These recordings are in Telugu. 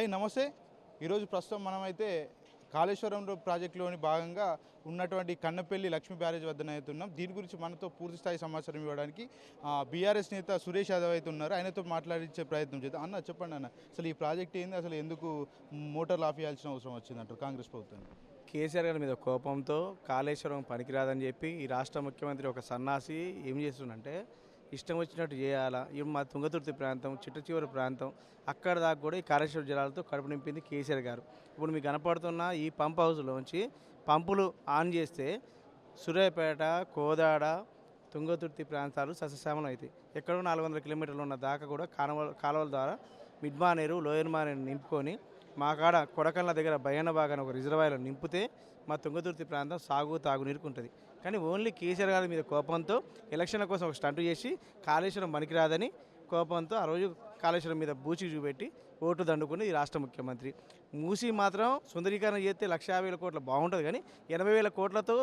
హాయ్ నమస్తే. ఈరోజు ప్రస్తుతం మనమైతే కాళేశ్వరం ప్రాజెక్టులోని భాగంగా ఉన్నటువంటి కన్నపల్లి లక్ష్మీ బ్యారేజ్ వద్దన అయితే ఉన్నాం. దీని గురించి మనతో పూర్తి స్థాయి సమాచారం ఇవ్వడానికి బీఆర్ఎస్ నేత సురేష్ యాదవ్ అయితే ఉన్నారు. ఆయనతో మాట్లాడించే ప్రయత్నం చేద్దాం. అన్న చెప్పండి అన్న, అసలు ఈ ప్రాజెక్ట్ ఏంది, అసలు ఎందుకు మోటార్లు ఆఫ్ చేయాల్సిన అవసరం వచ్చిందంటారు కాంగ్రెస్ ప్రభుత్వం? కేసీఆర్ గారి మీద కోపంతో కాళేశ్వరం పనికిరాదని చెప్పి ఈ రాష్ట్ర ముఖ్యమంత్రి ఒక సన్నాసి ఏం చేస్తుందంటే ఇష్టం వచ్చినట్టు చేయాలా. ఇప్పుడు మా తుంగతుర్తి ప్రాంతం, చిట్ట చివరి ప్రాంతం, అక్కడ దాకా కూడా ఈ కాళేశ్వరం జలాలతో కడుపు నింపింది కేసీఆర్ గారు. ఇప్పుడు మీకు కనపడుతున్న ఈ పంప్ హౌస్లోంచి పంపులు ఆన్ చేస్తే సూర్యాపేట, కోదాడ, తుంగతుర్తి ప్రాంతాలు సస్యశ్యామలం అవుతాయి. ఎక్కడో 400 కిలోమీటర్లు ఉన్న దాకా కూడా కాలువల ద్వారా మిడ్ మానేరు, లోయర్ మానేరు నింపుకొని మా కాడ కొడకళ్ళ దగ్గర బయ్యన్న బాగాన ఒక రిజర్వాయర్లో నింపితే మా తుంగతుర్తి ప్రాంతం తాగునీరుకు ఉంటుంది. కానీ ఓన్లీ కేసీఆర్ గారి మీద కోపంతో ఎలక్షన్ల కోసం ఒక స్టంట్ చేసి కాళేశ్వరం పనికిరాదని కోపంతో ఆ రోజు కాళేశ్వరం మీద బూచి చూపెట్టి ఓటు దండుకుని ఈ రాష్ట్ర ముఖ్యమంత్రి. మూసి మాత్రం సుందరీకరణ చేస్తే 1,50,000 కోట్లు బాగుంటుంది, కానీ 80,000 కోట్లతో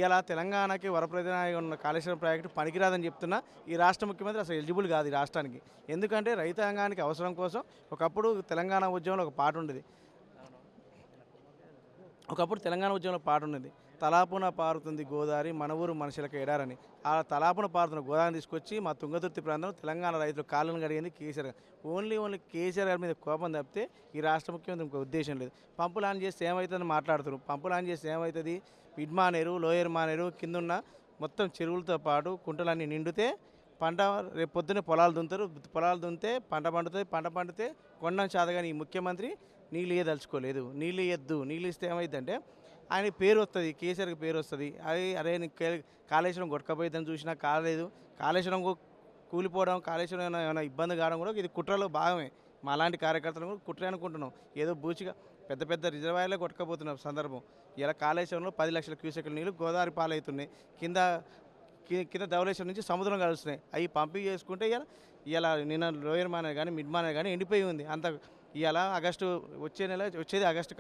ఇలా తెలంగాణకి వరప్రధానంగా ఉన్న కాళేశ్వరం ప్రాజెక్టు పనికిరాదని చెప్తున్నా ఈ రాష్ట్ర ముఖ్యమంత్రి అసలు ఎలిజిబుల్ కాదు ఈ రాష్ట్రానికి. ఎందుకంటే రైతాంగానికి అవసరం కోసం ఒకప్పుడు తెలంగాణ ఉద్యమంలో ఒక పాట ఉండేది. తలాపున పారుతుంది గోదావరి, మన ఊరు మనుషులకు ఎడారని. ఆ తలాపున పారుతున్న గోదావరిని తీసుకొచ్చి మా తుంగతుర్తి ప్రాంతంలో తెలంగాణ రైతులు కాళ్ళను కడిగింది కేసీఆర్. ఓన్లీ కేసీఆర్ గారి మీద కోపం తప్పితే ఈ రాష్ట్ర ముఖ్యమంత్రి ఇంకో ఉద్దేశం లేదు. పంపులు ఆన్ చేస్తే ఏమవుతుందని మాట్లాడుతున్నారు. పంపులు ఆన్ చేస్తే ఏమవుతుంది? మిడ్ మానేరు, లోయర్ మానేరు కిందున్న మొత్తం చెరువులతో పాటు కుంటలన్నీ నిండితే పంట రేపు పొద్దున్నే పొలాలు దున్నుతారు. పొలాలు దున్నితే పంట పండుతుంది. పంట పండితే కొండం చాదగాని ఈ ముఖ్యమంత్రి నీళ్ళు ఇయ్యదలుచుకోలేదు. నీళ్ళు ఇయ్యద్దు. నీళ్ళు ఇస్తే ఏమైందంటే ఆయన పేరు వస్తుంది, కేసీఆర్కి పేరు వస్తుంది. అరే కాళేశ్వరం కొట్టుకపోయిద్దని చూసినా కాలేదు. కాళేశ్వరం కూలిపోవడం, కాళేశ్వరం ఏమైనా ఇబ్బంది కావడం కూడా ఇది కుట్రలో భాగమే. మా అలాంటి కార్యకర్తలు కూడా కుట్ర అనుకుంటున్నాం. ఏదో బూచిగా పెద్ద పెద్ద రిజర్వాయర్లే కొట్టుకపోతున్న సందర్భం. ఇలా కాళేశ్వరంలో 10 లక్షల క్యూసెక్ల నీళ్ళు గోదావరి పాలవుతున్నాయి. కింద ధవళేశ్వరం నుంచి సముద్రం కలుస్తున్నాయి. అవి పంపిణీ చేసుకుంటే ఇలా నిన్న లోయర్ మానేర్ కానీ మిడ్ మానేర్ కానీ ఎండిపోయి ఉంది. అంత ఇవాళ వచ్చేది ఆగస్టు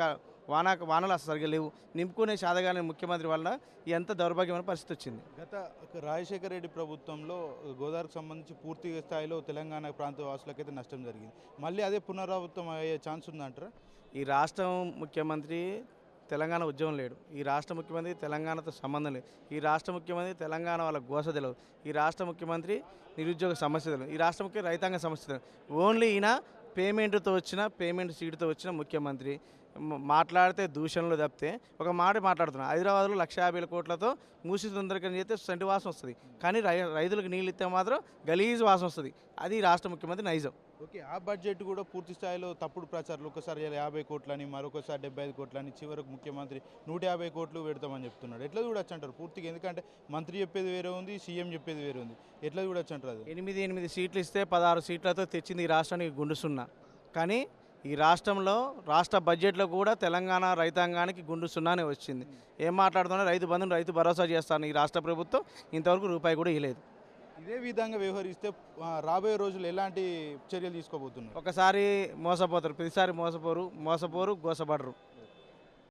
వానలు అసలు సరిగ్గా లేవు. నింపుకునే శాతగానే ముఖ్యమంత్రి వలన ఎంత దౌర్భాగ్యమైన పరిస్థితి వచ్చింది. గత రాజశేఖర రెడ్డి ప్రభుత్వంలో గోదావరికి సంబంధించి పూర్తి స్థాయిలో తెలంగాణ ప్రాంత వాసులకైతే నష్టం జరిగింది. మళ్ళీ అదే పునరావృతం అయ్యే ఛాన్స్ ఉందంటారా? ఈ రాష్ట్రం ముఖ్యమంత్రి తెలంగాణ ఉద్యమం లేడు. ఈ రాష్ట్ర ముఖ్యమంత్రి తెలంగాణతో సంబంధం లేదు. ఈ రాష్ట్ర ముఖ్యమంత్రి తెలంగాణ వాళ్ళ గోస తెలియదు. ఈ రాష్ట్ర ముఖ్యమంత్రి నిరుద్యోగ సమస్య తెలియదు. ఈ రాష్ట్ర ముఖ్య రైతాంగ సమస్య తెలియదు. ఓన్లీ ఈయన పేమెంట్ సీటుతో వచ్చిన ముఖ్యమంత్రి. మాట్లాడితే దూషణలు తప్పితే ఒక మాట మాట్లాడుతున్నాను. హైదరాబాద్లో 1,50,000 కోట్లతో మూసి తొందరగా చేస్తే సెంటు వాసన వస్తుంది, కానీ రైతులకు నీళ్ళు ఇస్తే మాత్రం గలీజ్ వాసన వస్తుంది. అది రాష్ట్ర ముఖ్యమంత్రి నైజం. ఓకే, ఆ బడ్జెట్ కూడా పూర్తి స్థాయిలో తప్పుడు ప్రచారాలు, ఒకసారి 50 కోట్లని, మరొకసారి 75 కోట్లని, చివరకు ముఖ్యమంత్రి 150 కోట్లు పెడతామని చెప్తున్నాడు. ఎట్లా చూడొచ్చు అంటారు పూర్తిగా? ఎందుకంటే మంత్రి చెప్పేది వేరే ఉంది, సీఎం చెప్పేది వేరే ఉంది. ఎట్లా చూడొచ్చు అంటారు? అది 8 సీట్లు ఇస్తే 16 సీట్లతో తెచ్చింది ఈ రాష్ట్రానికి గుండు సున్నా. కానీ ఈ రాష్ట్రంలో రాష్ట్ర బడ్జెట్లో కూడా తెలంగాణ రైతాంగానికి గుండు సున్నానే వచ్చింది. ఏం మాట్లాడుతున్నా? రైతు బంధుని, రైతు భరోసా చేస్తాను ఈ రాష్ట్ర ప్రభుత్వం ఇంతవరకు రూపాయి కూడా ఇవ్వలేదు. ఇదే విధంగా వ్యవహరిస్తే రాబోయే రోజులు ఎలాంటి చర్యలు తీసుకోబోతున్నారు? ఒకసారి మోసపోతారు, ప్రతిసారి మోసపోరు, గోసపడరు.